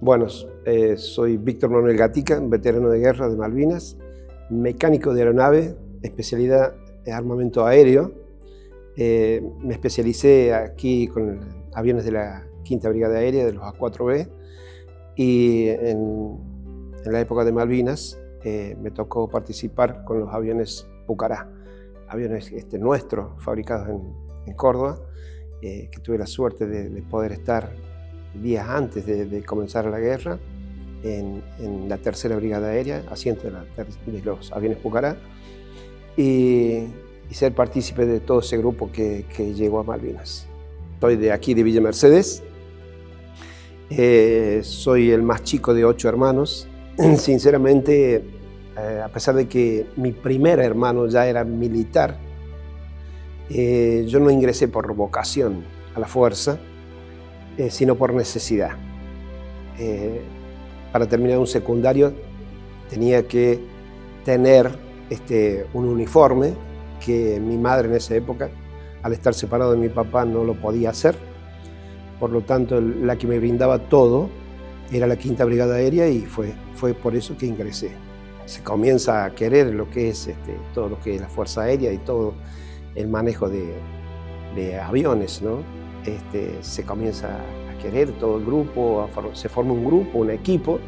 Bueno, soy Víctor Manuel Gatica, veterano de guerra de Malvinas, mecánico de aeronave, especialidad en armamento aéreo. Me especialicé aquí con aviones de la Quinta Brigada Aérea, de los A4B, y en la época de Malvinas me tocó participar con los aviones Pucará, aviones nuestros, fabricados en Córdoba, que tuve la suerte de poder estar días antes de comenzar la guerra en la Tercera Brigada Aérea, asiento de los aviones Pucará, y ser partícipe de todo ese grupo que llegó a Malvinas. Soy de aquí, de Villa Mercedes. Soy el más chico de 8 hermanos. Sinceramente, a pesar de que mi primer hermano ya era militar, yo no ingresé por vocación a la fuerza, sino por necesidad. Para terminar un secundario tenía que tener un uniforme que mi madre en esa época, al estar separado de mi papá, no lo podía hacer. Por lo tanto, la que me brindaba todo era la Quinta Brigada Aérea, y fue por eso que ingresé. Se comienza a querer lo que es todo lo que es la Fuerza Aérea y todo el manejo de aviones, ¿no? Se comienza a querer todo el grupo, se forma un grupo, un equipo,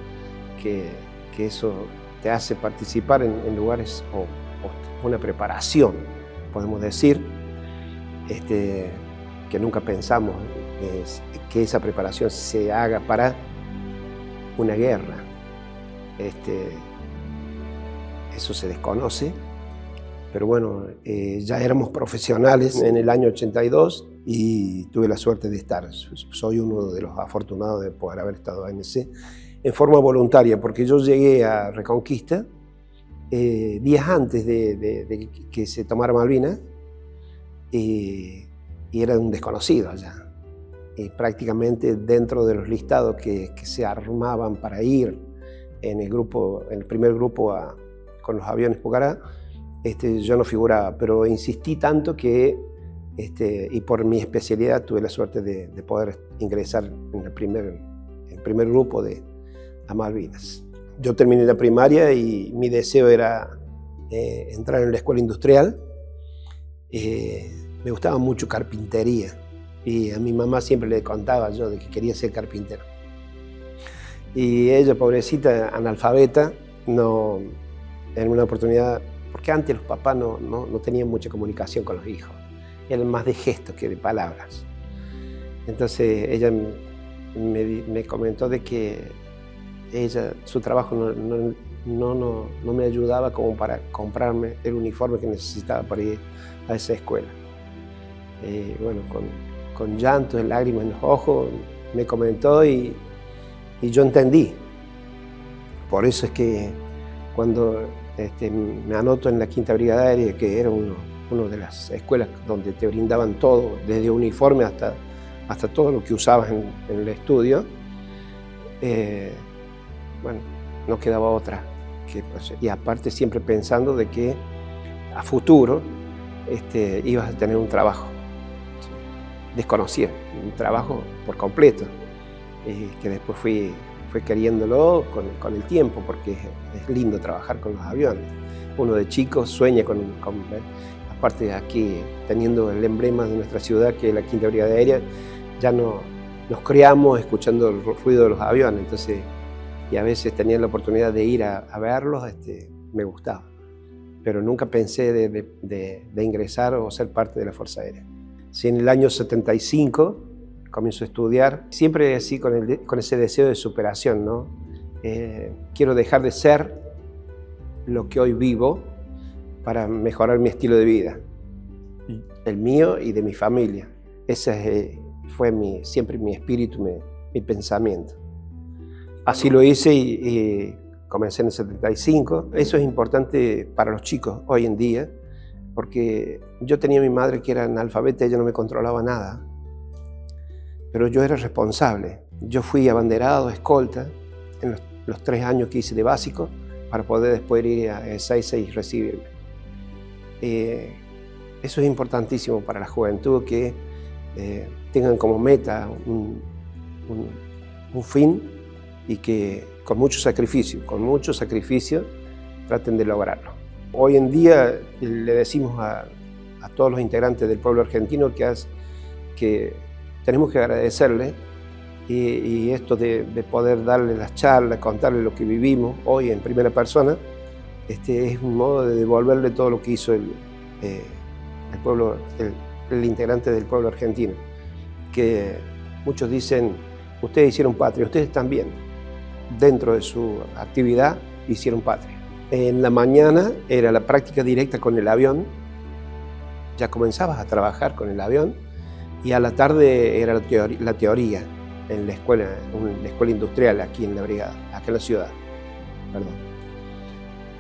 que eso te hace participar en lugares o una preparación, podemos decir, que nunca pensamos que esa preparación se haga para una guerra. Eso se desconoce, pero bueno, ya éramos profesionales en el año 82 y tuve la suerte de estar. Soy uno de los afortunados de poder haber estado en ese en forma voluntaria, porque yo llegué a Reconquista días antes de que se tomara Malvinas, y era un desconocido allá. Prácticamente dentro de los listados que se armaban para ir en el primer grupo con los aviones Pucará, yo no figuraba, pero insistí tanto que, y por mi especialidad tuve la suerte de poder ingresar en el primer grupo a Malvinas. Yo terminé la primaria y mi deseo era entrar en la escuela industrial. Me gustaba mucho carpintería y a mi mamá siempre le contaba yo de que quería ser carpintero. Y ella, pobrecita, analfabeta, no, en una oportunidad, porque antes los papás no tenían mucha comunicación con los hijos, eran más de gestos que de palabras. Entonces ella me comentó de que su trabajo no me ayudaba como para comprarme el uniforme que necesitaba para ir a esa escuela. Bueno, con llantos, lágrimas en los ojos, me comentó y yo entendí. Por eso es que cuando me anoto en la Quinta Brigada Aérea, que era una de las escuelas donde te brindaban todo, desde uniforme hasta todo lo que usabas en el estudio, bueno, no quedaba otra. Y aparte siempre pensando de que a futuro ibas a tener un trabajo. Desconocía, un trabajo por completo, que después fui queriéndolo con el tiempo, porque es lindo trabajar con los aviones. Uno de chico sueña aparte aquí teniendo el emblema de nuestra ciudad, que es la Quinta Brigada Aérea, ya nos criamos escuchando el ruido de los aviones, entonces, y a veces tenía la oportunidad de ir a verlos, me gustaba. Pero nunca pensé de ingresar o ser parte de la Fuerza Aérea. Sí, en el año 75 comienzo a estudiar, siempre así con ese deseo de superación, ¿no? Quiero dejar de ser lo que hoy vivo para mejorar mi estilo de vida, el mío y de mi familia. Ese fue siempre mi espíritu, mi pensamiento. Así lo hice y comencé en el 75. Eso es importante para los chicos hoy en día, porque yo tenía a mi madre que era analfabeta, ella no me controlaba nada, pero yo era responsable. Yo fui abanderado, escolta, en los 3 años que hice de básico, para poder después ir a Ezeiza y recibirme. Eso es importantísimo para la juventud, que tengan como meta un fin y que con mucho sacrificio traten de lograrlo. Hoy en día le decimos a todos los integrantes del pueblo argentino que tenemos que agradecerle y esto de poder darle las charlas, contarle lo que vivimos hoy en primera persona, es un modo de devolverle todo lo que hizo el integrante del pueblo argentino. Que muchos dicen, ustedes hicieron patria, ustedes también, dentro de su actividad, hicieron patria. En la mañana era la práctica directa con el avión, ya comenzabas a trabajar con el avión, y a la tarde era la teoría en la escuela industrial aquí en la brigada, acá en la ciudad. Perdón.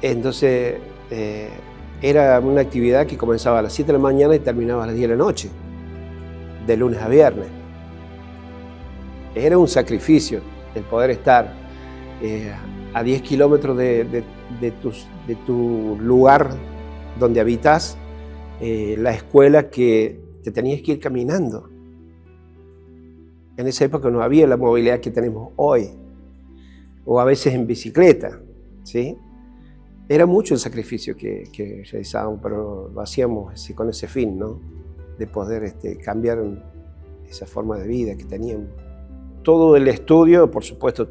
Entonces, era una actividad que comenzaba a las 7 de la mañana y terminaba a las 10 de la noche, de lunes a viernes. Era un sacrificio el poder estar a 10 kilómetros de tu lugar donde habitas, la escuela que te tenías que ir caminando. En esa época no había la movilidad que tenemos hoy, o a veces en bicicleta, ¿sí? Era mucho el sacrificio que realizábamos, pero lo hacíamos con ese fin, ¿no? De poder cambiar esa forma de vida que teníamos. Todo el estudio, por supuesto,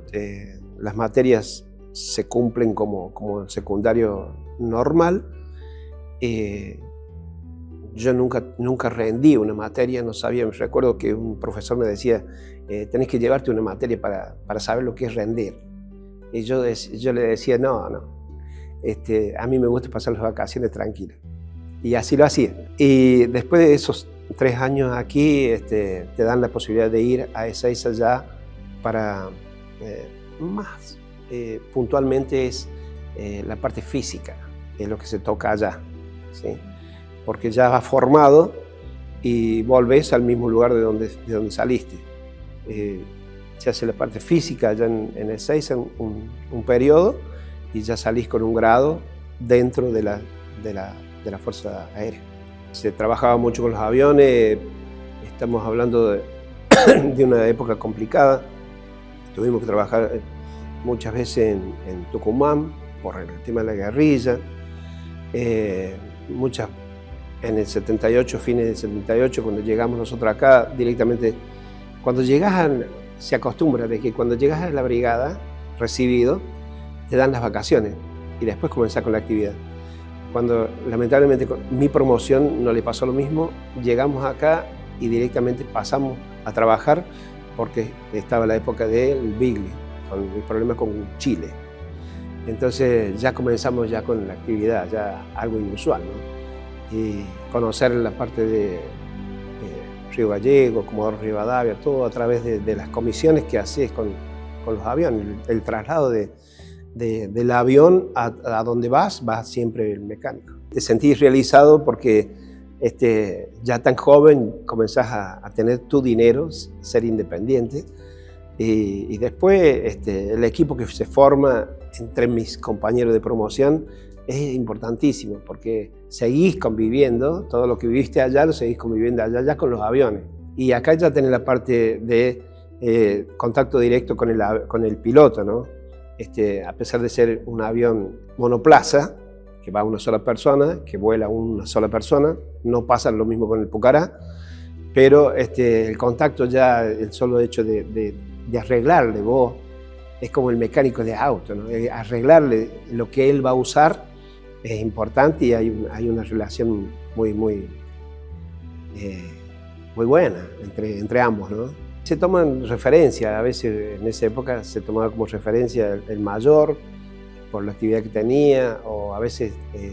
las materias se cumplen como el secundario normal. Yo nunca rendí una materia, no sabía. Me recuerdo que un profesor me decía, tenés que llevarte una materia para saber lo que es rendir. Y yo le decía, no. A mí me gusta pasar las vacaciones tranquilas. Y así lo hacía. Y después de esos 3 años aquí, te dan la posibilidad de ir a Ezeiza ya para más puntualmente es la parte física, es lo que se toca allá, ¿sí? Porque ya vas formado y volvés al mismo lugar de donde saliste. Se hace la parte física allá en Ezeiza un periodo y ya salís con un grado dentro de la Fuerza Aérea. Se trabajaba mucho con los aviones, estamos hablando de una época complicada. Tuvimos que trabajar muchas veces en Tucumán por el tema de la guerrilla, en el 78, fines del 78, cuando llegamos nosotros acá, directamente, cuando llegas se acostumbra de que cuando llegas a la brigada, recibido, te dan las vacaciones y después comenzás con la actividad. Cuando lamentablemente con mi promoción no le pasó lo mismo, llegamos acá y directamente pasamos a trabajar porque estaba la época del Bigli, con el problema con Chile. Entonces ya comenzamos ya con la actividad, ya algo inusual, ¿no? Y conocer la parte de Río Gallegos, Comodoro Rivadavia, todo a través de las comisiones que haces con los aviones, el traslado del avión a donde vas siempre el mecánico. Te sentís realizado porque ya tan joven comenzás a tener tu dinero, ser independiente, y después el equipo que se forma entre mis compañeros de promoción es importantísimo porque seguís conviviendo, todo lo que viviste allá lo seguís conviviendo allá ya con los aviones. Y acá ya tenés la parte de contacto directo con el piloto, ¿no? A pesar de ser un avión monoplaza, que va una sola persona, que vuela una sola persona, no pasa lo mismo con el Pucará, pero el contacto ya, el solo hecho de arreglarle vos, es como el mecánico de auto, ¿no? Arreglarle lo que él va a usar es importante y hay una relación muy buena entre ambos, ¿no? Se toman referencia, a veces en esa época se tomaba como referencia el mayor por la actividad que tenía, o a veces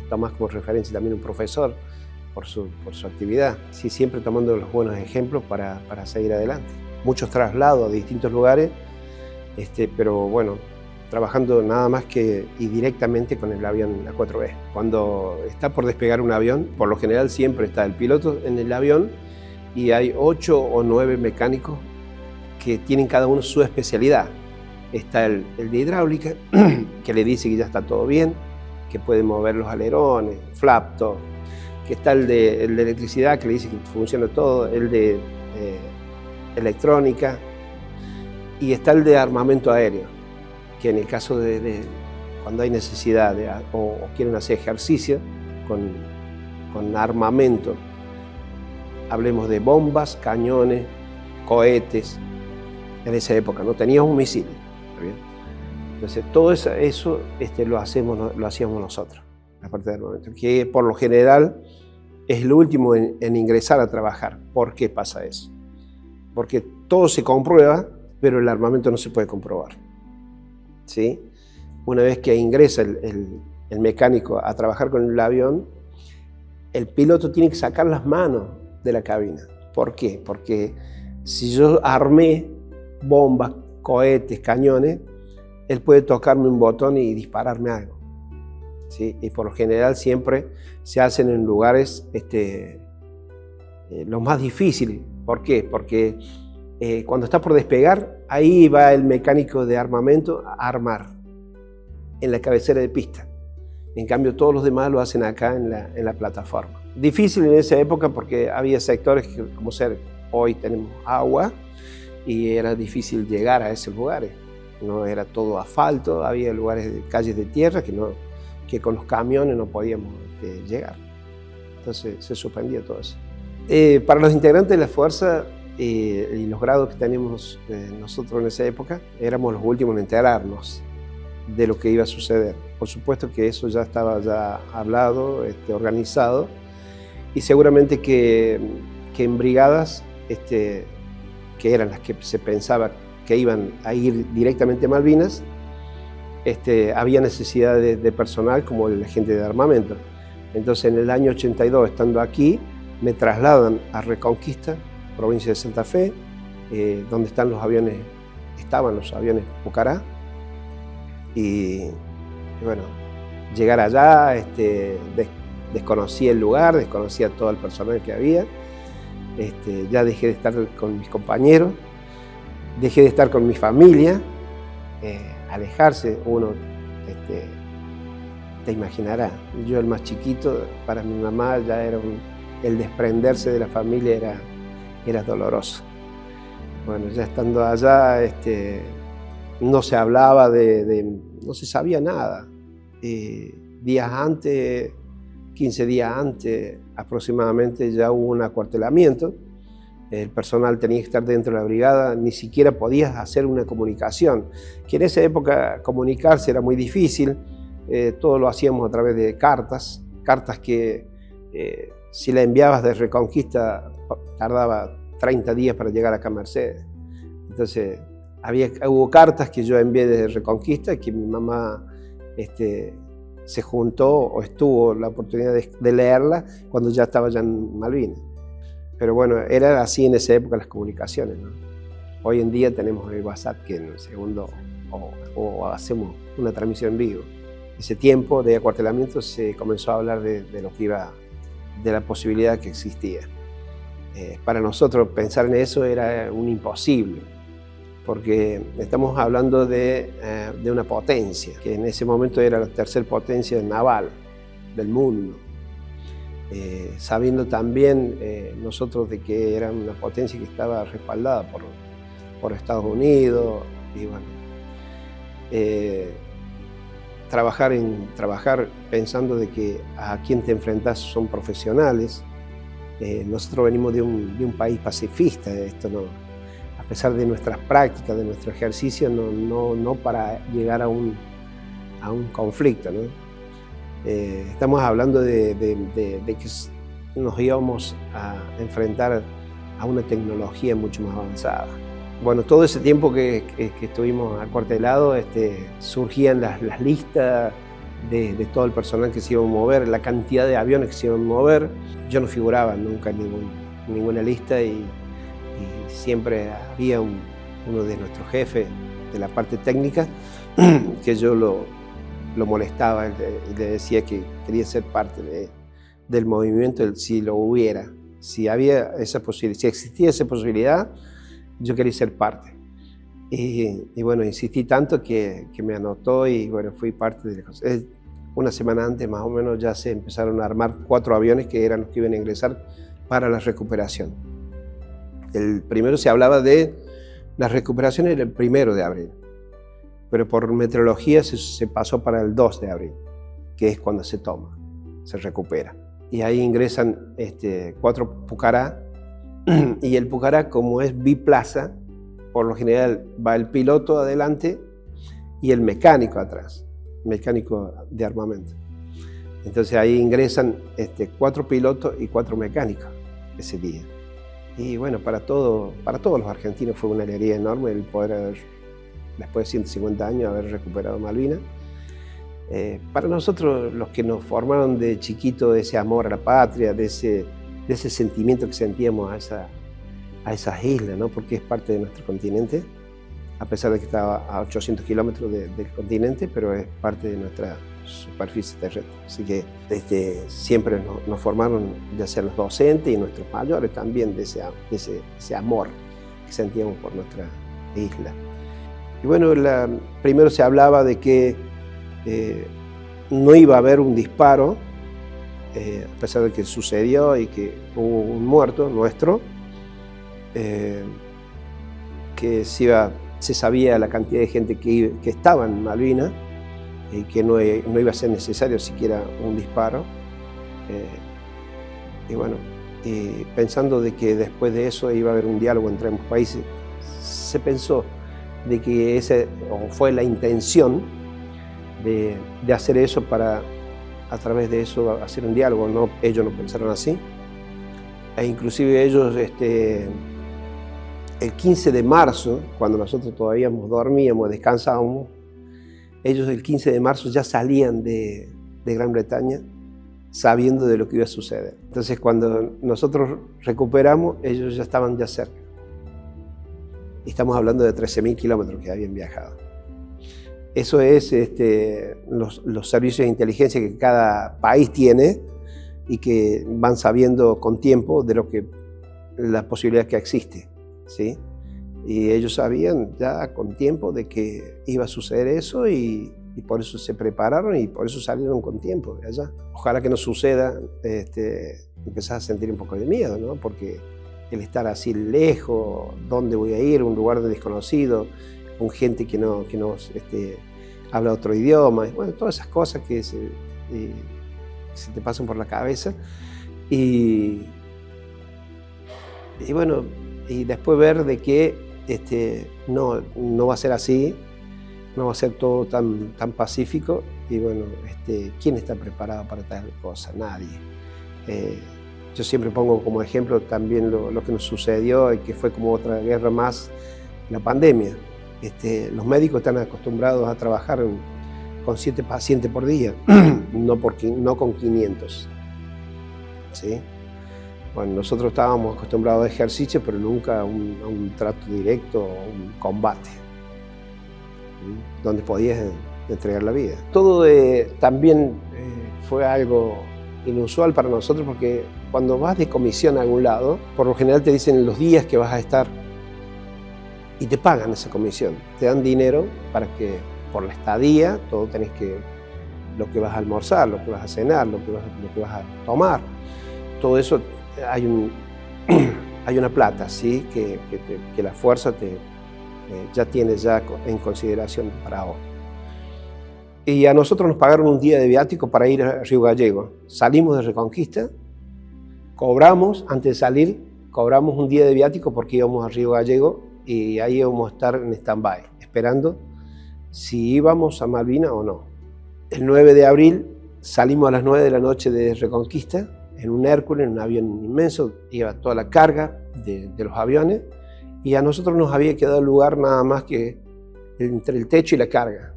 tomas como referencia también un profesor por su actividad. Sí, siempre tomando los buenos ejemplos para seguir adelante. Muchos traslados a distintos lugares, pero bueno, trabajando nada más que y directamente con el avión A4B. Cuando está por despegar un avión, por lo general siempre está el piloto en el avión y hay 8 o 9 mecánicos que tienen cada uno su especialidad. Está el de hidráulica, que le dice que ya está todo bien, que puede mover los alerones, flap, todo. Que está el de electricidad, que le dice que funciona todo, el de electrónica, y está el de armamento aéreo, que en el caso cuando hay necesidad o quieren hacer ejercicio con armamento, hablemos de bombas, cañones, cohetes, en esa época no teníamos un misil, ¿está bien? Entonces todo eso lo hacíamos nosotros, la parte de armamento, que por lo general es el último en ingresar a trabajar. ¿Por qué pasa eso? Porque todo se comprueba, pero el armamento no se puede comprobar, ¿sí? Una vez que ingresa el mecánico a trabajar con el avión, el piloto tiene que sacar las manos de la cabina. ¿Por qué? Porque si yo armé bombas, cohetes, cañones, él puede tocarme un botón y dispararme algo, ¿sí? Y por lo general siempre se hacen en lugares los más difíciles. ¿Por qué? Porque cuando está por despegar, ahí va el mecánico de armamento a armar, en la cabecera de pista. En cambio, todos los demás lo hacen acá en la plataforma. Difícil en esa época porque había sectores que, como hoy tenemos agua, y era difícil llegar a esos lugares. No era todo asfalto, había lugares de calles de tierra que con los camiones no podíamos llegar. Entonces se suspendía todo eso. Para los integrantes de la fuerza y los grados que teníamos nosotros en esa época, éramos los últimos en enterarnos de lo que iba a suceder. Por supuesto que eso ya estaba hablado, organizado, y seguramente que en brigadas que eran las que se pensaba que iban a ir directamente a Malvinas, había necesidad de personal como el agente de armamento. Entonces en el año 82, estando aquí, me trasladan a Reconquista, provincia de Santa Fe, donde estaban los aviones Pucará, y bueno, llegar allá, desconocía el lugar, desconocía todo el personal que había, ya dejé de estar con mis compañeros, dejé de estar con mi familia, alejarse, uno te imaginará, yo el más chiquito, para mi mamá ya era el desprenderse de la familia era doloroso. Bueno, ya estando allá, no se hablaba no se sabía nada. Días antes, 15 días antes aproximadamente, ya hubo un acuartelamiento. El personal tenía que estar dentro de la brigada, ni siquiera podías hacer una comunicación, que en esa época comunicarse era muy difícil. Todo lo hacíamos a través de cartas que si la enviabas de Reconquista tardaba 30 días para llegar acá a Mercedes. Entonces hubo cartas que yo envié desde Reconquista, que mi mamá se juntó o estuvo la oportunidad de leerla cuando ya estaba ya en Malvinas. Pero bueno, era así en esa época las comunicaciones, ¿no? Hoy en día tenemos el WhatsApp, que en el segundo o hacemos una transmisión en vivo. Ese tiempo de acuartelamiento se comenzó a hablar de lo que iba, de la posibilidad que existía. Para nosotros pensar en eso era un imposible, porque estamos hablando de una potencia, que en ese momento era la tercera potencia naval del mundo. Sabiendo también nosotros de que era una potencia que estaba respaldada por Estados Unidos, y bueno, trabajar pensando de que a quien te enfrentas son profesionales. Nosotros venimos de un país pacifista, a pesar de nuestras prácticas, de nuestro ejercicio, no para llegar a un conflicto, ¿no? Estamos hablando de que nos íbamos a enfrentar a una tecnología mucho más avanzada. Bueno, todo ese tiempo que estuvimos acuartelados, surgían las listas de todo el personal que se iba a mover, la cantidad de aviones que se iban a mover. Yo no figuraba nunca en ninguna lista, y siempre había uno de nuestros jefes de la parte técnica que yo lo molestaba y le decía que quería ser parte del movimiento, si lo hubiera, si había esa posibilidad, si existía esa posibilidad, yo quería ser parte. Y bueno, insistí tanto que me anotó, y bueno, fui parte de la cosa. Una semana antes más o menos ya se empezaron a armar 4 aviones que eran los que iban a ingresar para la recuperación. El primero se hablaba de la recuperación, era el 1 de abril. pero por meteorología se pasó para el 2 de abril, que es cuando se toma, se recupera. Y ahí ingresan 4 Pucará, y el Pucará, como es biplaza, por lo general va el piloto adelante y el mecánico atrás, mecánico de armamento. Entonces ahí ingresan 4 pilotos y 4 mecánicos ese día. Y bueno, para todos los argentinos fue una alegría enorme el poder haber, después de 150 años, haber recuperado Malvinas. Para nosotros, los que nos formaron de chiquito ese amor a la patria, de ese sentimiento que sentíamos a esas islas, ¿no? Porque es parte de nuestro continente, a pesar de que estaba a 800 kilómetros del continente, pero es parte de nuestra superficie terrestre. Así que siempre nos formaron, ya sean los docentes y nuestros mayores también, de ese amor que sentíamos por nuestra isla. Y bueno, primero se hablaba de que no iba a haber un disparo, a pesar de que sucedió y que hubo un muerto nuestro, que se sabía la cantidad de gente que estaba en Malvinas y que no iba a ser necesario siquiera un disparo. Y bueno, pensando de que después de eso iba a haber un diálogo entre ambos países, se pensó de que fue la intención de hacer eso para, a través de eso, hacer un diálogo. No, ellos no pensaron así. E inclusive ellos, el 15 de marzo, cuando nosotros todavía dormíamos, descansábamos, ellos el 15 de marzo ya salían de Gran Bretaña sabiendo de lo que iba a suceder. Entonces, cuando nosotros recuperamos, ellos ya estaban cerca. Y estamos hablando de 13.000 kilómetros que habían viajado. Eso es los servicios de inteligencia que cada país tiene y que van sabiendo con tiempo de la posibilidad que existe, ¿sí? Y ellos sabían ya con tiempo de que iba a suceder eso y por eso se prepararon y por eso salieron con tiempo de allá. Ojalá que no suceda, empezás a sentir un poco de miedo, ¿no? Porque el estar así lejos, ¿dónde voy a ir? Un lugar desconocido, con gente que no habla otro idioma, bueno, todas esas cosas que se te pasan por la cabeza. Y bueno, y después ver de que no va a ser así, no va a ser todo tan pacífico. Y bueno, ¿quién está preparado para tal cosa? Nadie. Yo siempre pongo como ejemplo también lo que nos sucedió y que fue como otra guerra más, la pandemia. Los médicos están acostumbrados a trabajar con 7 pacientes por día, no con 500. ¿Sí? Bueno, nosotros estábamos acostumbrados a ejercicio, pero nunca a un trato directo o un combate, donde podías entregar la vida. Todo también fue algo inusual para nosotros, porque cuando vas de comisión a algún lado, por lo general te dicen los días que vas a estar y te pagan esa comisión. Te dan dinero para que por la estadía, todo tenés lo que vas a almorzar, lo que vas a cenar, lo que vas a tomar, todo eso hay una plata, ¿sí? que la fuerza ya tiene en consideración para vos. Y a nosotros nos pagaron un día de viático para ir a Río Gallego. Salimos de Reconquista, cobramos, antes de salir, cobramos un día de viático porque íbamos a Río Gallego y ahí íbamos a estar en stand-by, esperando si íbamos a Malvinas o no. El 9 de abril salimos a las 9 de la noche de Reconquista, en un Hércules, en un avión inmenso, iba toda la carga de los aviones, y a nosotros nos había quedado el lugar nada más que entre el techo y la carga.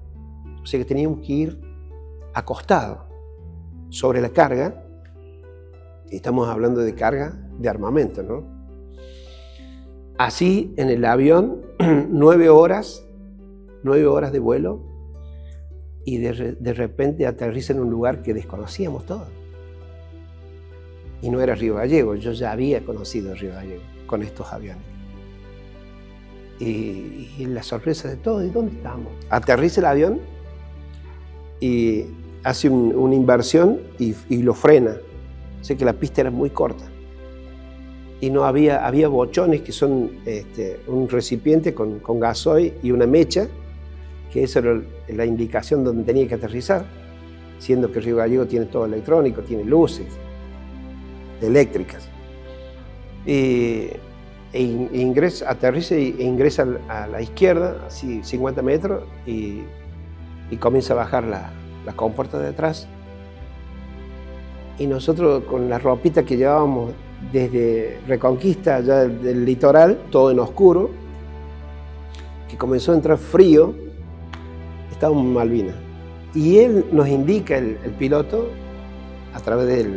O sea que teníamos que ir acostados sobre la carga, y estamos hablando de carga de armamento, ¿no? Así, en el avión, 9 horas de vuelo, y de repente aterriza en un lugar que desconocíamos todos. Y no era Río Gallego, yo ya había conocido Río Gallego con estos aviones. Y la sorpresa de todo, ¿y dónde estamos? Aterriza el avión y hace una inversión y lo frena. O sea que la pista era muy corta. Y no había bochones que son un recipiente con gasoil y una mecha que esa era la indicación donde tenía que aterrizar, siendo que Río Gallego tiene todo electrónico, tiene luces eléctricas. Aterriza e ingresa a la izquierda, así 50 metros, y comienza a bajar la compuerta de atrás. Y nosotros con la ropita que llevábamos desde Reconquista, allá del litoral, todo en oscuro, que comenzó a entrar frío, estábamos en Malvinas. Y él nos indica, el piloto, a través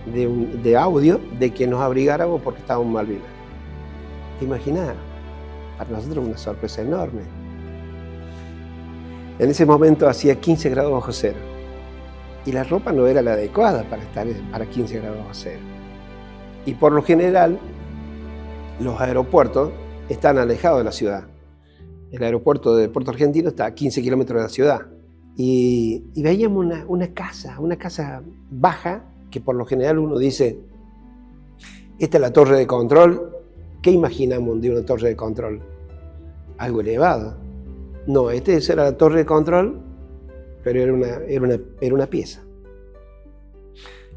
de audio, de que nos abrigáramos porque estábamos en Malvinas. ¿Te imaginas? Para nosotros una sorpresa enorme. En ese momento hacía 15 grados bajo cero. Y la ropa no era la adecuada para estar para 15 grados bajo cero. Y por lo general, los aeropuertos están alejados de la ciudad. El aeropuerto de Puerto Argentino está a 15 kilómetros de la ciudad. Y veíamos una casa baja, que por lo general uno dice, esta es la torre de control. ¿Qué imaginamos de una torre de control? Algo elevado. No, esa era la torre de control, pero era una pieza.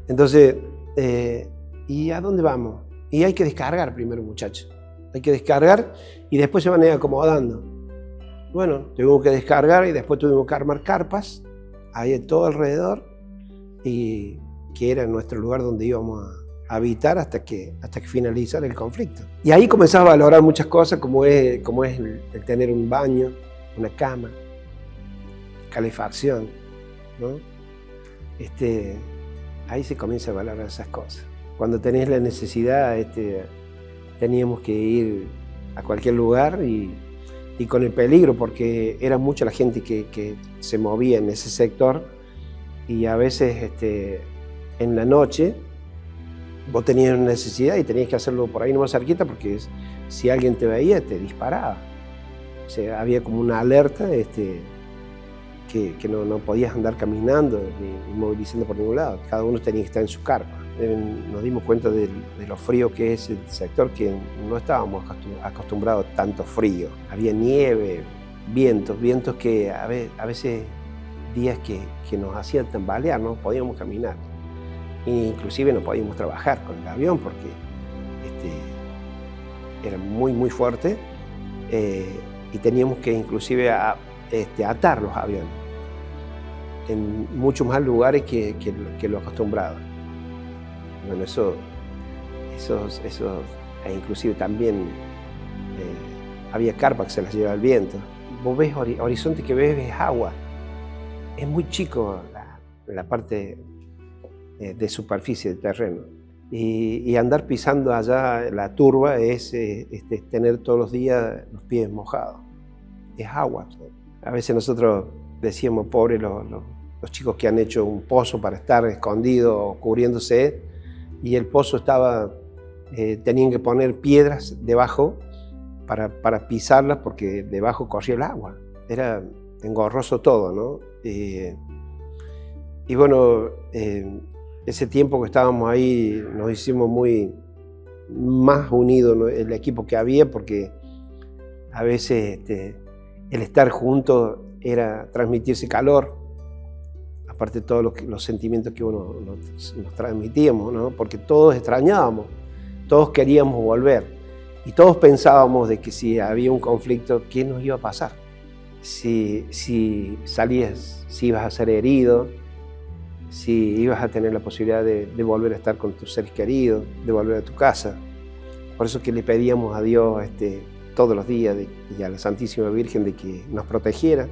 Entonces, ¿y a dónde vamos? Y hay que descargar primero, muchachos. Hay que descargar y después se van a ir acomodando. Bueno, tuvimos que descargar y después tuvimos que armar carpas, ahí todo alrededor, y que era nuestro lugar donde íbamos a habitar hasta que finalizara el conflicto. Y ahí comenzaba a valorar muchas cosas, como es el tener un baño, una cama, calefacción, ¿no? Ahí se comienza a valorar esas cosas. Cuando tenés la necesidad, teníamos que ir a cualquier lugar y con el peligro, porque era mucha la gente que se movía en ese sector, y a veces en la noche vos tenías una necesidad y tenías que hacerlo por ahí nomás cerquita, porque si alguien te veía te disparaba. O sea, había como una alerta que no podías andar caminando ni movilizando por ningún lado. Cada uno tenía que estar en su carpa. Nos dimos cuenta de lo frío que es el sector, que no estábamos acostumbrados a tanto frío. Había nieve, vientos que a veces días que nos hacían tambalear, no podíamos caminar. Inclusive no podíamos trabajar con el avión porque era muy, muy fuerte, y teníamos que inclusive atar los aviones en muchos más lugares que lo acostumbrado. Bueno, eso inclusive también había carpas que se las lleva el viento. Vos ves horizonte, que ves agua. Es muy chico la parte de superficie del terreno. Y andar pisando allá la turba es tener todos los días los pies mojados. Es agua. A veces nosotros decíamos, pobres los chicos que han hecho un pozo para estar escondidos, cubriéndose, y el pozo tenían que poner piedras debajo para pisarlas, porque debajo corría el agua. Era engorroso todo, ¿no? Y bueno, ese tiempo que estábamos ahí nos hicimos más unidos, ¿no? El equipo que había, porque a veces el estar juntos era transmitirse calor, aparte de todos los sentimientos que nos transmitíamos, ¿no? Porque todos extrañábamos, todos queríamos volver, y todos pensábamos de que si había un conflicto, ¿qué nos iba a pasar? Si salías, si ibas a ser herido, si ibas a tener la posibilidad de volver a estar con tus seres queridos, de volver a tu casa. Por eso que le pedíamos a Dios todos los días y a la Santísima Virgen de que nos protegiera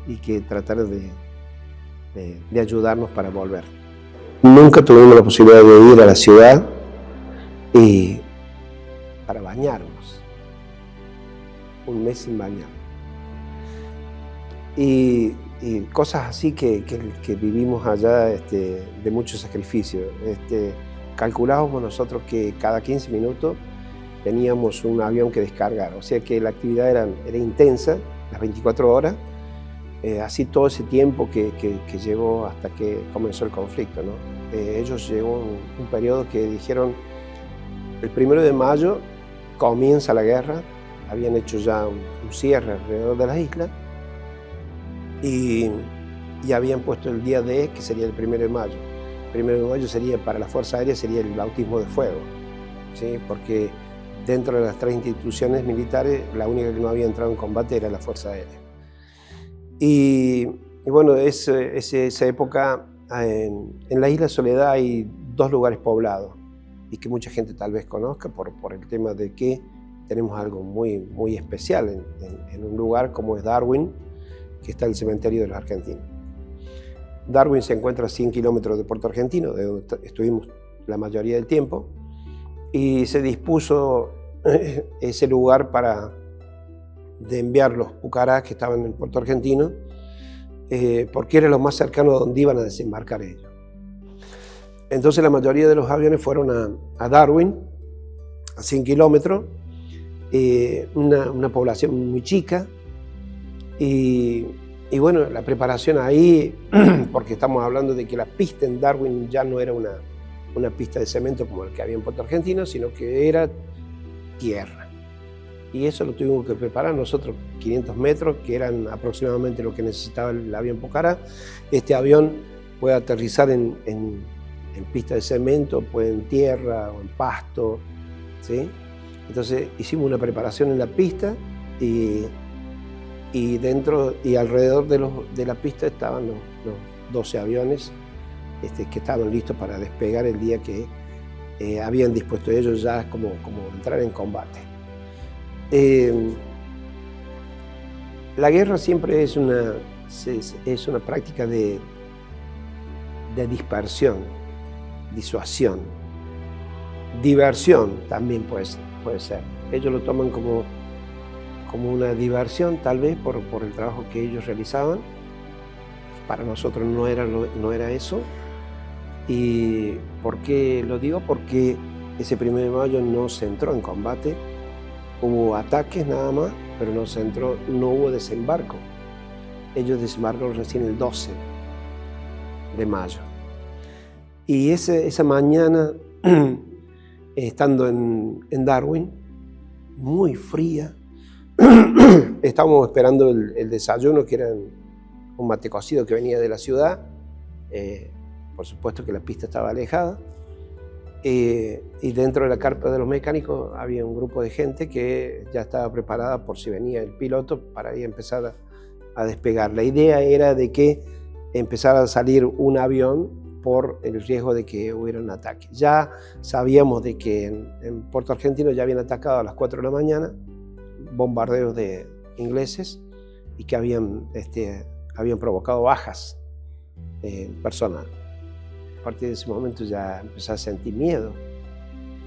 y que tratara de ayudarnos para volver. Nunca tuvimos la posibilidad de ir a la ciudad y para bañarnos. Un mes sin bañar. Y cosas así que vivimos allá de mucho sacrificio. Calculábamos nosotros que cada 15 minutos teníamos un avión que descargar, o sea que la actividad era intensa, las 24 horas, así todo ese tiempo que llevó hasta que comenzó el conflicto, ¿no? Ellos llegó un periodo que dijeron, el 1 de mayo comienza la guerra, habían hecho ya un cierre alrededor de las islas, y, y habían puesto el día D, que sería el 1 de mayo. El 1 de mayo sería, para la Fuerza Aérea, sería el bautismo de fuego, ¿sí? Porque dentro de las 3 instituciones militares, la única que no había entrado en combate era la Fuerza Aérea. Y bueno, esa época, en la isla Soledad hay 2 lugares poblados, y que mucha gente tal vez conozca por el tema de que tenemos algo muy, muy especial en un lugar como es Darwin, que está el cementerio de los argentinos. Darwin se encuentra a 100 kilómetros de Puerto Argentino, de donde estuvimos la mayoría del tiempo, y se dispuso ese lugar de enviar los pucarás que estaban en Puerto Argentino, porque era lo más cercano a donde iban a desembarcar ellos. Entonces la mayoría de los aviones fueron a Darwin, a 100 kilómetros, una población muy chica, y bueno, la preparación ahí, porque estamos hablando de que la pista en Darwin ya no era una pista de cemento como el que había en Puerto Argentino, sino que era tierra. Y eso lo tuvimos que preparar nosotros, 500 metros, que eran aproximadamente lo que necesitaba el avión Pucará. Este avión puede aterrizar en pista de cemento, puede en tierra o en pasto, ¿sí? Entonces hicimos una preparación en la pista y dentro y alrededor de la pista estaban los 12 aviones que estaban listos para despegar el día que habían dispuesto ellos ya como entrar en combate. La guerra siempre es una práctica de dispersión, disuasión, diversión también puede ser. Ellos lo toman como una diversión, tal vez por el trabajo que ellos realizaban. Para nosotros no era eso. ¿Y por qué lo digo? Porque ese 1 de mayo no se entró en combate, hubo ataques nada más, pero no hubo desembarco. Ellos desembarcaron recién el 12 de mayo. Y esa mañana, estando en Darwin, muy fría, estábamos esperando el desayuno, que era un mate cocido que venía de la ciudad. Por supuesto que la pista estaba alejada. Y dentro de la carpa de los mecánicos había un grupo de gente que ya estaba preparada por si venía el piloto para ahí empezar a despegar. La idea era de que empezara a salir un avión por el riesgo de que hubiera un ataque. Ya sabíamos de que en Puerto Argentino ya habían atacado a las 4 de la mañana, bombardeos de ingleses, y que habían provocado bajas personal. A partir de ese momento ya empecé a sentir miedo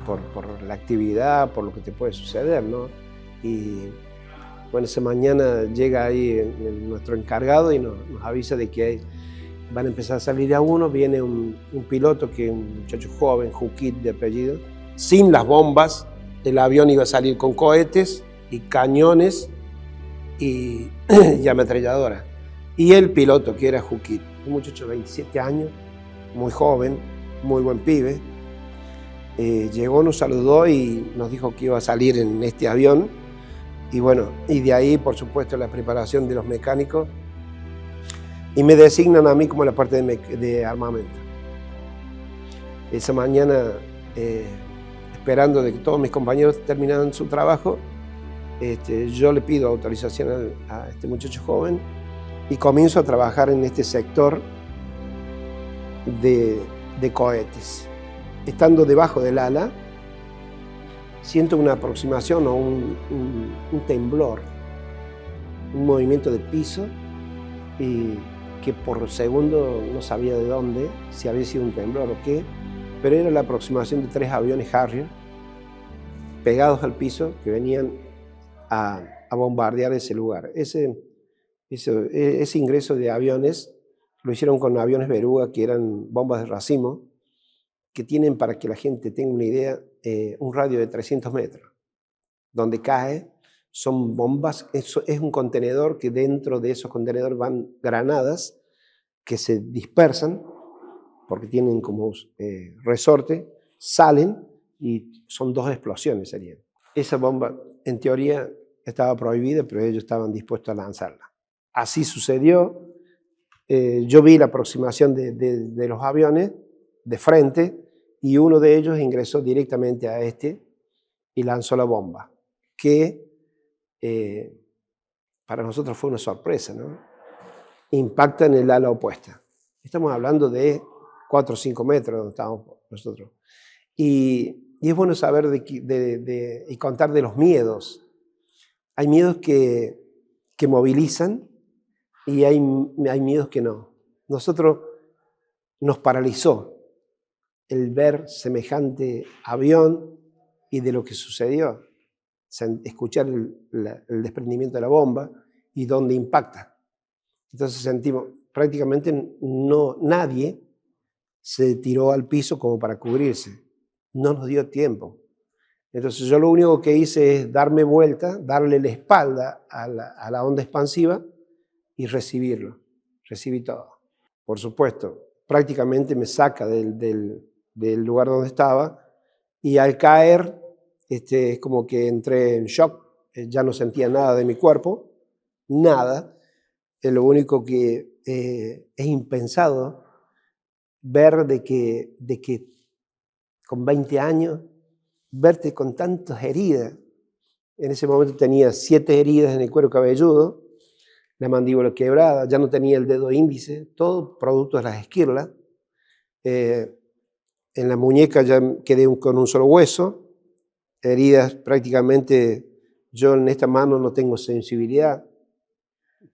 por la actividad, por lo que te puede suceder, ¿no? Y bueno, esa mañana llega ahí nuestro encargado y nos avisa de que van a empezar a salir a uno. Viene un piloto, que es un muchacho joven, Juquit de apellido, sin las bombas. El avión iba a salir con cohetes y cañones y ametralladoras. Y el piloto, que era Juquit, un muchacho de 27 años, muy joven, muy buen pibe, llegó, nos saludó y nos dijo que iba a salir en este avión. Y bueno, y de ahí, por supuesto, la preparación de los mecánicos, y me designan a mí como la parte de armamento. Esa mañana, esperando de que todos mis compañeros terminaran su trabajo, yo le pido autorización a este muchacho joven y comienzo a trabajar en este sector de cohetes. Estando debajo del ala, siento una aproximación o un temblor, un movimiento de piso, y que por segundo no sabía de dónde, si había sido un temblor o qué, pero era la aproximación de 3 aviones Harrier pegados al piso que venían a bombardear ese lugar. Ese ingreso de aviones lo hicieron con aviones Beruga, que eran bombas de racimo, que tienen, para que la gente tenga una idea, un radio de 300 metros. Donde cae, son bombas, es un contenedor, que dentro de esos contenedores van granadas que se dispersan, porque tienen como resorte, salen y son 2 explosiones serían. Esa bomba, en teoría, estaba prohibida, pero ellos estaban dispuestos a lanzarla. Así sucedió. Yo vi la aproximación de los aviones de frente y uno de ellos ingresó directamente a este y lanzó la bomba, que para nosotros fue una sorpresa, ¿no? Impacta en el ala opuesta. Estamos hablando de 4 o 5 metros donde estábamos nosotros. Y es bueno saber y contar de los miedos. Hay miedos que movilizan y hay miedos que no. Nosotros nos paralizó el ver semejante avión y de lo que sucedió, escuchar el desprendimiento de la bomba y dónde impacta. Entonces sentimos, prácticamente nadie se tiró al piso como para cubrirse, no nos dio tiempo. Entonces yo lo único que hice es darme vuelta, darle la espalda a la onda expansiva y recibirlo. Recibí todo. Por supuesto, prácticamente me saca del lugar donde estaba y al caer es como que entré en shock, ya no sentía nada de mi cuerpo, nada. Lo único que es impensado ver de que con 20 años, verte con tantas heridas. En ese momento tenía 7 heridas en el cuero cabelludo, la mandíbula quebrada, ya no tenía el dedo índice, todo producto de las esquirlas. En la muñeca ya quedé con un solo hueso, heridas prácticamente, yo en esta mano no tengo sensibilidad,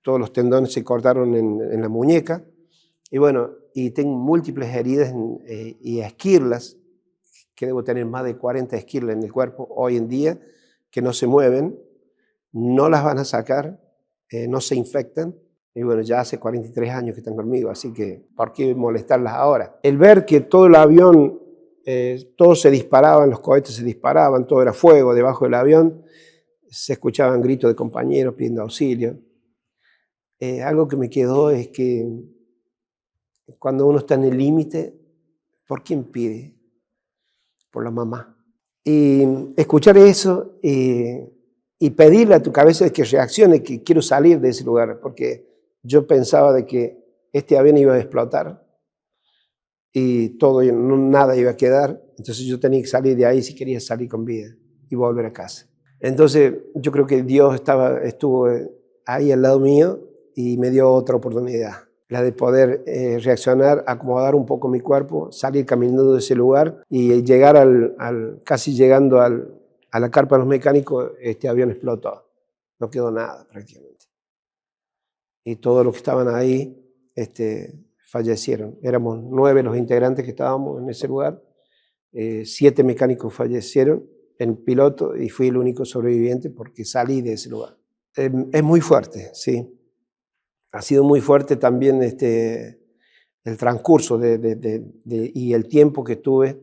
todos los tendones se cortaron en la muñeca, y bueno, y tengo múltiples heridas y esquirlas, que debo tener más de 40 esquirlas en el cuerpo hoy en día, que no se mueven, no las van a sacar, no se infectan, y bueno, ya hace 43 años que están conmigo, así que ¿por qué molestarlas ahora? El ver que todo el avión, todo se disparaban, los cohetes se disparaban, todo era fuego debajo del avión, se escuchaban gritos de compañeros pidiendo auxilio. Algo que me quedó es que cuando uno está en el límite, ¿por quién pide? Por la mamá. Y escuchar eso y pedirle a tu cabeza que reaccione, que quiero salir de ese lugar, porque yo pensaba de que este avión iba a explotar y todo, nada iba a quedar, entonces yo tenía que salir de ahí si quería salir con vida y volver a casa. Entonces yo creo que Dios estuvo ahí al lado mío y me dio otra oportunidad, la de poder reaccionar, acomodar un poco mi cuerpo, salir caminando de ese lugar y llegar casi llegando a la carpa de los mecánicos, este avión explotó, no quedó nada prácticamente. Y todos los que estaban ahí fallecieron. Éramos 9 los integrantes que estábamos en ese lugar, 7 mecánicos fallecieron, el piloto, y fui el único sobreviviente porque salí de ese lugar. Es muy fuerte, sí. Ha sido muy fuerte también el transcurso y el tiempo que estuve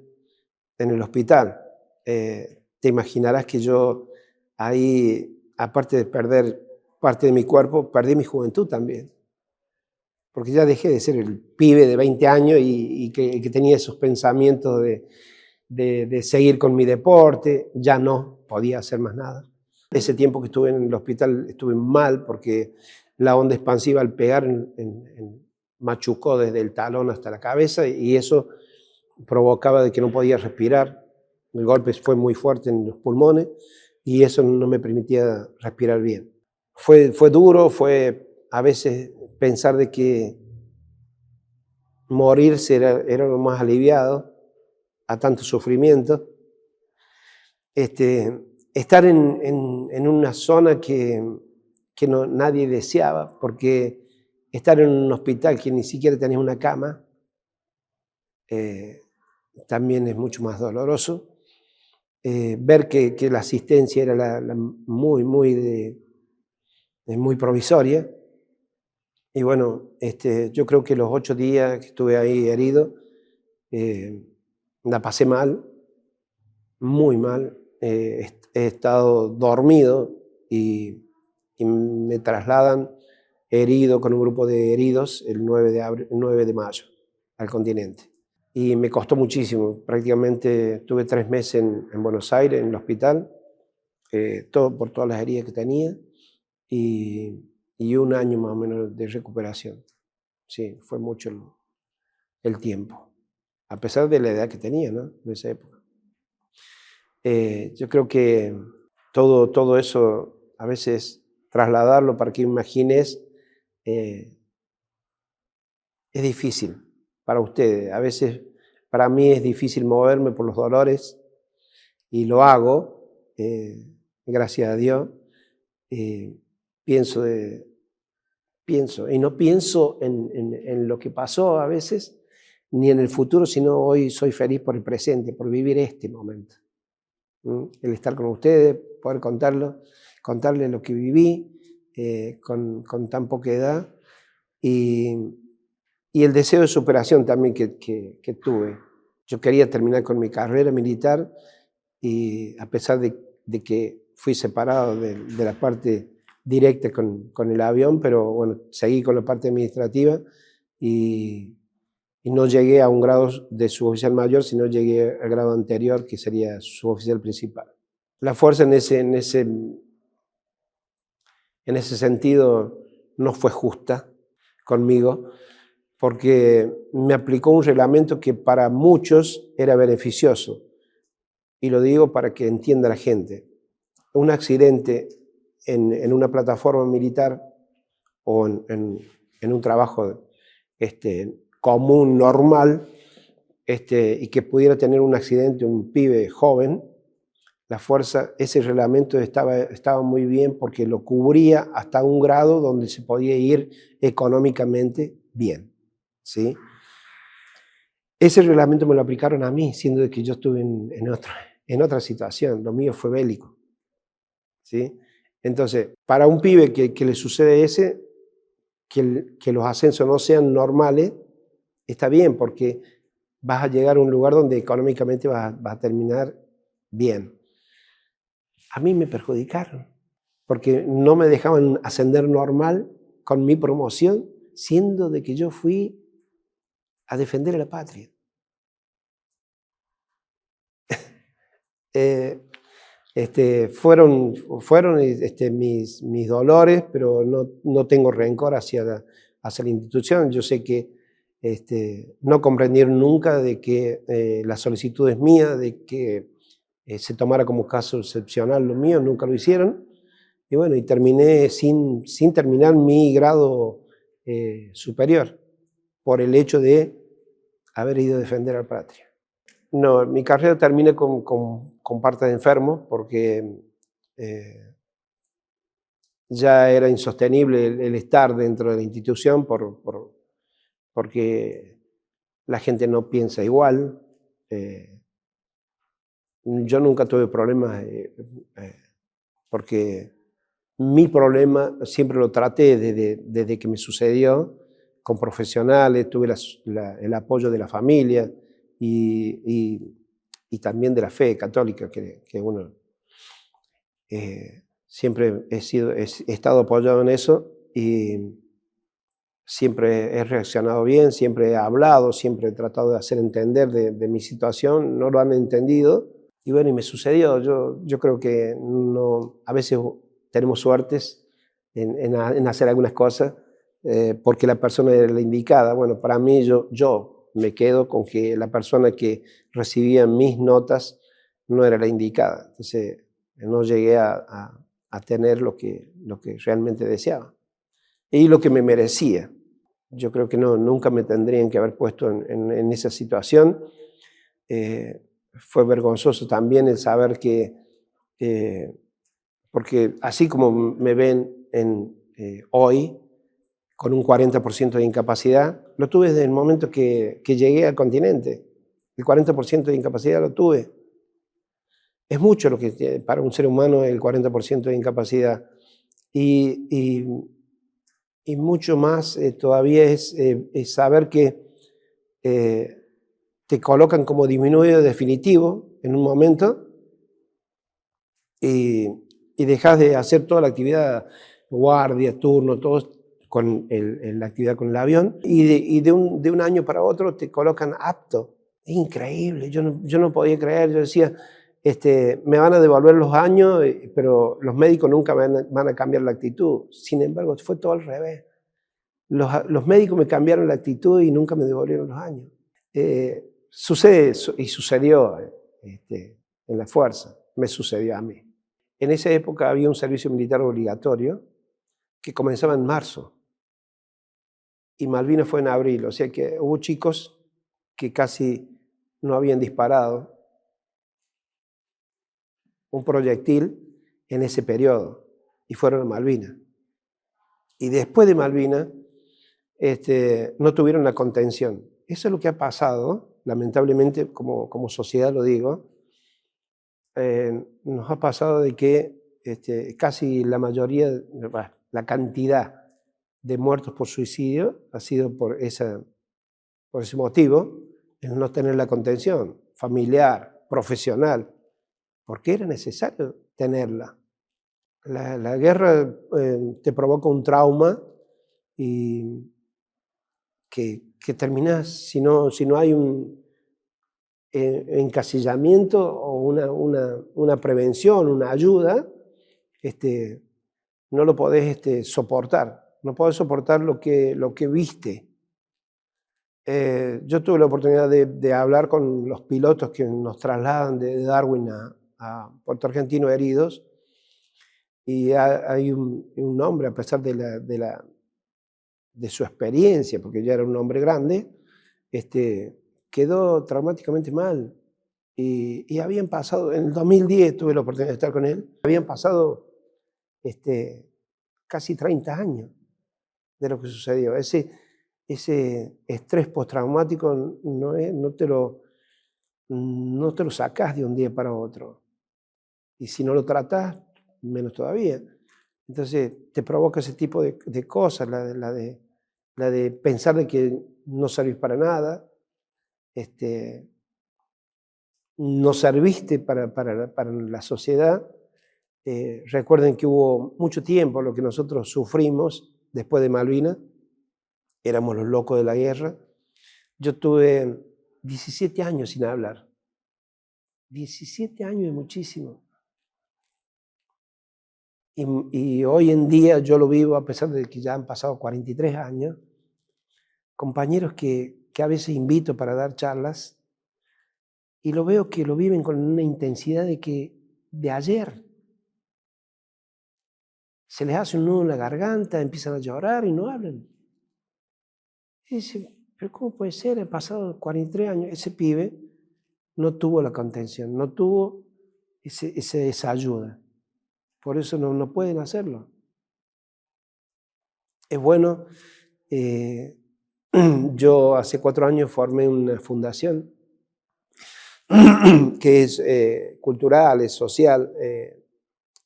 en el hospital. Te imaginarás que yo ahí, aparte de perder parte de mi cuerpo, perdí mi juventud también. Porque ya dejé de ser el pibe de 20 años y que tenía esos pensamientos de seguir con mi deporte, ya no podía hacer más nada. Ese tiempo que estuve en el hospital estuve mal porque la onda expansiva al pegar machucó desde el talón hasta la cabeza y eso provocaba de que no podía respirar. El golpe fue muy fuerte en los pulmones y eso no me permitía respirar bien. Fue duro, fue a veces pensar de que morirse era lo más aliviado a tanto sufrimiento. Estar en una zona que nadie deseaba, porque estar en un hospital que ni siquiera tenés una cama, también es mucho más doloroso. Ver que la asistencia era muy provisoria. Y bueno, yo creo que los 8 días que estuve ahí herido, la pasé mal, muy mal. He estado dormido y me trasladan herido con un grupo de heridos el 9 de mayo al continente. Y me costó muchísimo, prácticamente estuve 3 meses en Buenos Aires, en el hospital, todo por todas las heridas que tenía. Y y un año más o menos de recuperación. Sí, fue mucho el tiempo, a pesar de la edad que tenía, ¿no? En esa época. Yo creo que todo eso, a veces trasladarlo para que imagines, es difícil para ustedes. A veces para mí es difícil moverme por los dolores y lo hago, gracias a Dios. Pienso, y no pienso en lo que pasó a veces, ni en el futuro, sino hoy soy feliz por el presente, por vivir este momento. El estar con ustedes, poder contarles lo que viví con tan poca edad y el deseo de superación también que tuve. Yo quería terminar con mi carrera militar y a pesar de que fui separado de la parte directa con el avión, pero bueno, seguí con la parte administrativa y no llegué a un grado de suboficial mayor, sino llegué al grado anterior, que sería suboficial principal. La fuerza en ese sentido no fue justa conmigo, porque me aplicó un reglamento que para muchos era beneficioso. Y lo digo para que entienda la gente. Un accidente en una plataforma militar o en un trabajo común, normal, y que pudiera tener un accidente un pibe joven, la fuerza, ese reglamento estaba muy bien porque lo cubría hasta un grado donde se podía ir económicamente bien, ¿sí? Ese reglamento me lo aplicaron a mí, siendo de que yo estuve en otra situación, lo mío fue bélico, ¿sí? Entonces, para un pibe que le sucede que los ascensos no sean normales, está bien, porque vas a llegar a un lugar donde económicamente vas a terminar bien. A mí me perjudicaron, porque no me dejaban ascender normal con mi promoción, siendo de que yo fui a defender a la patria. Fueron mis dolores, pero no tengo rencor hacia la institución. Yo sé que no comprendieron nunca de que la solicitud es mía, de que se tomara como caso excepcional lo mío, nunca lo hicieron. Y bueno, y terminé sin terminar mi grado superior, por el hecho de haber ido a defender a la patria. No, mi carrera terminé con parte de enfermo porque ya era insostenible el estar dentro de la institución porque la gente no piensa igual. Yo nunca tuve problemas porque mi problema siempre lo traté desde que me sucedió con profesionales, tuve el apoyo de la familia y también de la fe católica, que uno siempre he estado apoyado en eso y siempre he reaccionado bien, siempre he hablado, siempre he tratado de hacer entender de mi situación, no lo han entendido y bueno, y me sucedió. Yo creo que a veces tenemos suertes en hacer algunas cosas porque la persona era la indicada. Bueno, para mí yo me quedo con que la persona que recibía mis notas no era la indicada. Entonces no llegué a tener lo que realmente deseaba y lo que me merecía. Yo creo que nunca me tendrían que haber puesto en esa situación. Fue vergonzoso también el saber que, porque así como me ven hoy, con un 40% de incapacidad, lo tuve desde el momento que llegué al continente. El 40% de incapacidad lo tuve. Es mucho lo que para un ser humano el 40% de incapacidad. Y mucho más todavía es saber que te colocan como disminuido definitivo en un momento y dejas de hacer toda la actividad, guardia, turno, todo con la actividad con el avión y de un año para otro te colocan apto. Es increíble, yo no podía creer, yo decía, me van a devolver los años, pero los médicos nunca van a cambiar la actitud. Sin embargo, fue todo al revés. Los médicos me cambiaron la actitud y nunca me devolvieron los años. Sucede y sucedió en la fuerza, me sucedió a mí. En esa época había un servicio militar obligatorio que comenzaba en marzo y Malvinas fue en abril, o sea que hubo chicos que casi no habían disparado un proyectil en ese periodo y fueron a Malvinas. Y después de Malvinas no tuvieron la contención. Eso es lo que ha pasado, lamentablemente, como sociedad lo digo. Nos ha pasado de que casi la mayoría, la cantidad de muertos por suicidio ha sido por ese motivo, el no tener la contención familiar, profesional, porque era necesario tenerla. La guerra te provoca un trauma y que terminas, si no hay un encasillamiento o una prevención, una ayuda, no lo podés soportar. No podés soportar lo que viste. Yo tuve la oportunidad de hablar con los pilotos que nos trasladan de Darwin a Puerto Argentino heridos, y hay un hombre, a pesar de su experiencia, porque ya era un hombre grande, quedó traumáticamente mal. Y habían pasado, en el 2010 tuve la oportunidad de estar con él, habían pasado casi 30 años de lo que sucedió. Ese estrés postraumático no te lo sacás de un día para otro. Y si no lo tratás, menos todavía. Entonces te provoca ese tipo de cosas, la de pensar de que no servís para nada, no serviste para la sociedad. Recuerden que hubo mucho tiempo lo que nosotros sufrimos después de Malvinas, éramos los locos de la guerra. Yo tuve 17 años sin hablar. 17 años es muchísimo. Y hoy en día yo lo vivo, a pesar de que ya han pasado 43 años, compañeros que a veces invito para dar charlas, y lo veo que lo viven con una intensidad de ayer. Se les hace un nudo en la garganta, empiezan a llorar y no hablan. Y dice, pero ¿cómo puede ser? Han pasado 43 años. Ese pibe no tuvo la contención, no tuvo esa ayuda. Por eso no pueden hacerlo. Es bueno, yo hace 4 años formé una fundación que es cultural, es social.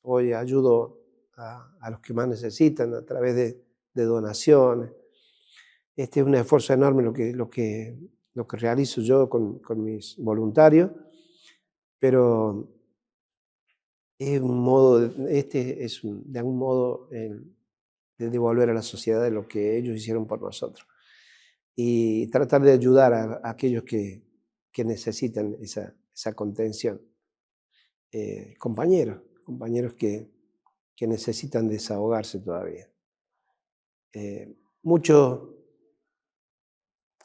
Hoy ayudo a los que más necesitan a través de donaciones. Es un esfuerzo enorme lo que realizo yo con mis voluntarios, pero es un modo, es de algún modo de devolver a la sociedad lo que ellos hicieron por nosotros y tratar de ayudar a aquellos que necesitan esa contención. Compañeros que necesitan desahogarse todavía. Muchos,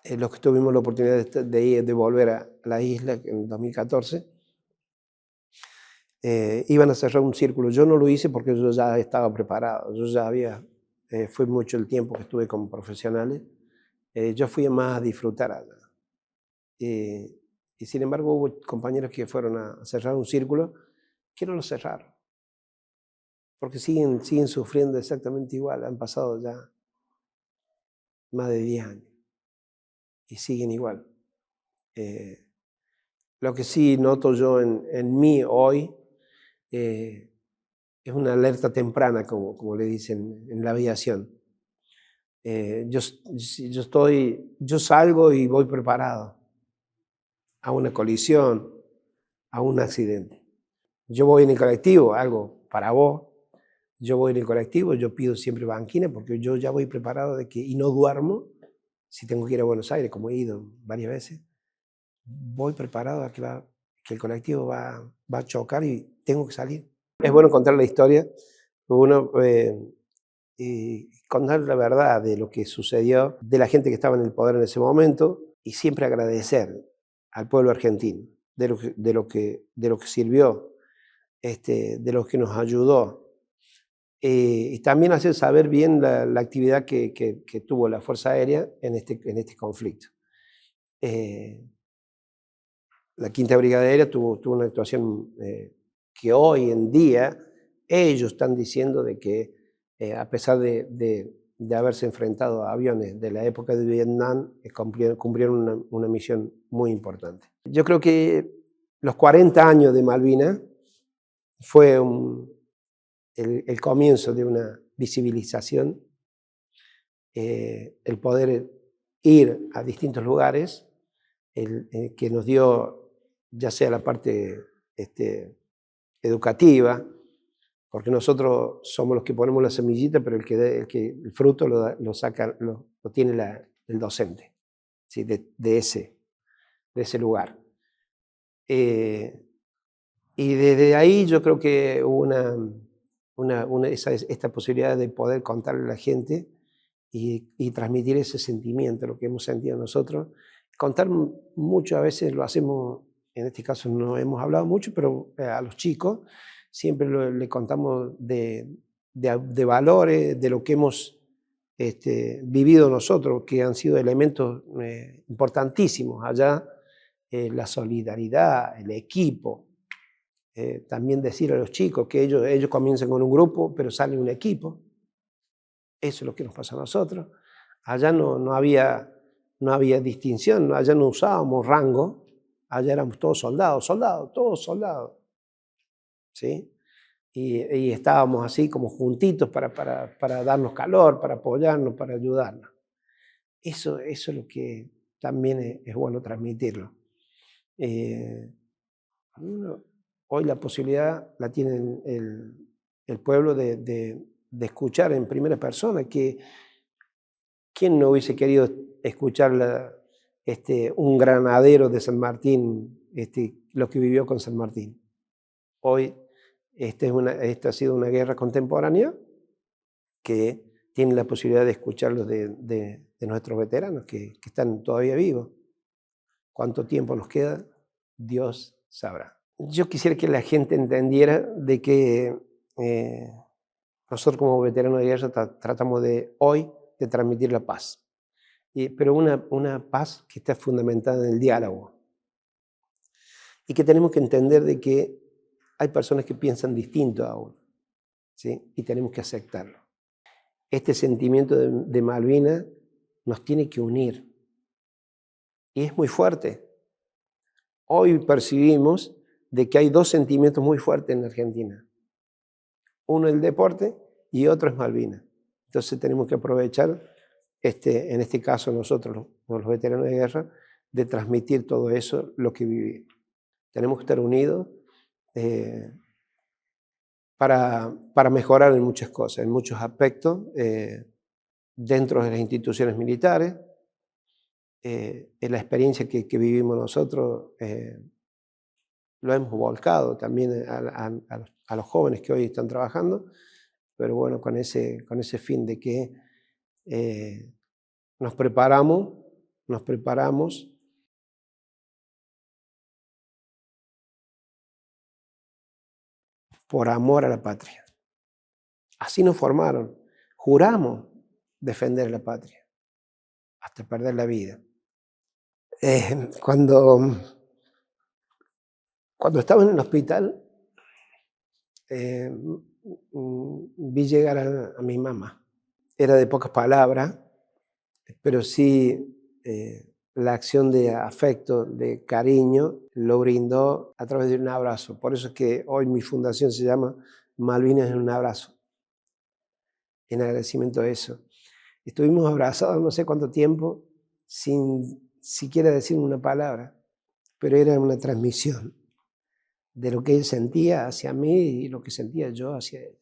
los que tuvimos la oportunidad de volver a la isla en 2014, iban a cerrar un círculo. Yo no lo hice porque yo ya estaba preparado. Yo ya fue mucho el tiempo que estuve con profesionales. Yo fui más a disfrutar allá. Y sin embargo hubo compañeros que fueron a cerrar un círculo que no lo cerraron. Porque siguen sufriendo exactamente igual. Han pasado ya más de 10 años. Y siguen igual. Lo que sí noto yo en mí hoy es una alerta temprana, como le dicen en la aviación. Yo salgo y voy preparado a una colisión, a un accidente. Yo voy en el colectivo, algo para vos. Yo voy en el colectivo, yo pido siempre banquina porque yo ya voy preparado y no duermo. Si tengo que ir a Buenos Aires, como he ido varias veces, voy preparado a que que el colectivo va a chocar y tengo que salir. Es bueno contar la historia, uno, y contar la verdad de lo que sucedió, de la gente que estaba en el poder en ese momento, y siempre agradecer al pueblo argentino de lo que sirvió, de lo que nos ayudó. Y también hacer saber bien la actividad que tuvo la Fuerza Aérea en este conflicto. La Quinta Brigada Aérea tuvo una actuación que hoy en día ellos están diciendo de que a pesar de haberse enfrentado a aviones de la época de Vietnam, cumplieron una misión muy importante. Yo creo que los 40 años de Malvinas fue el comienzo de una visibilización, el poder ir a distintos lugares, que nos dio ya sea la parte educativa, porque nosotros somos los que ponemos la semillita, pero el fruto lo saca, lo tiene el docente, ¿sí? de ese lugar. Y desde ahí yo creo que hubo esta posibilidad de poder contarle a la gente y transmitir ese sentimiento, lo que hemos sentido nosotros. Contar mucho, a veces lo hacemos, en este caso no hemos hablado mucho, pero a los chicos siempre le contamos de valores, de lo que hemos vivido nosotros, que han sido elementos importantísimos allá, la solidaridad, el equipo. También decir a los chicos que ellos comienzan con un grupo, pero sale un equipo. Eso es lo que nos pasa a nosotros. Allá no había distinción, allá no usábamos rango, allá éramos todos soldados, todos soldados. ¿Sí? Y estábamos así como juntitos para darnos calor, para apoyarnos, para ayudarnos. Eso es lo que también es bueno transmitirlo. Hoy la posibilidad la tiene el pueblo de escuchar en primera persona. ¿Quién no hubiese querido escuchar un granadero de San Martín, lo que vivió con San Martín? Hoy esta ha sido una guerra contemporánea que tiene la posibilidad de escucharlos de nuestros veteranos que están todavía vivos. ¿Cuánto tiempo nos queda? Dios sabrá. Yo quisiera que la gente entendiera de que nosotros como veteranos de guerra tratamos hoy de transmitir la paz, pero una paz que está fundamentada en el diálogo y que tenemos que entender de que hay personas que piensan distinto a uno, ¿sí? Y tenemos que aceptarlo. Este sentimiento de Malvinas nos tiene que unir y es muy fuerte. Hoy percibimos de que hay dos sentimientos muy fuertes en Argentina. Uno es el deporte y otro es Malvinas. Entonces tenemos que aprovechar, en este caso nosotros, los veteranos de guerra, de transmitir todo eso, lo que vivimos. Tenemos que estar unidos para mejorar en muchas cosas, en muchos aspectos, dentro de las instituciones militares. En la experiencia que vivimos nosotros, lo hemos volcado también a los jóvenes que hoy están trabajando, pero bueno, con ese fin de que nos preparamos por amor a la patria. Así nos formaron. Juramos defender la patria hasta perder la vida. Cuando estaba en el hospital, vi llegar a mi mamá. Era de pocas palabras, pero sí la acción de afecto, de cariño, lo brindó a través de un abrazo. Por eso es que hoy mi fundación se llama Malvinas en un abrazo, en agradecimiento a eso. Estuvimos abrazados no sé cuánto tiempo, sin siquiera decir una palabra, pero era una transmisión de lo que él sentía hacia mí y lo que sentía yo hacia él.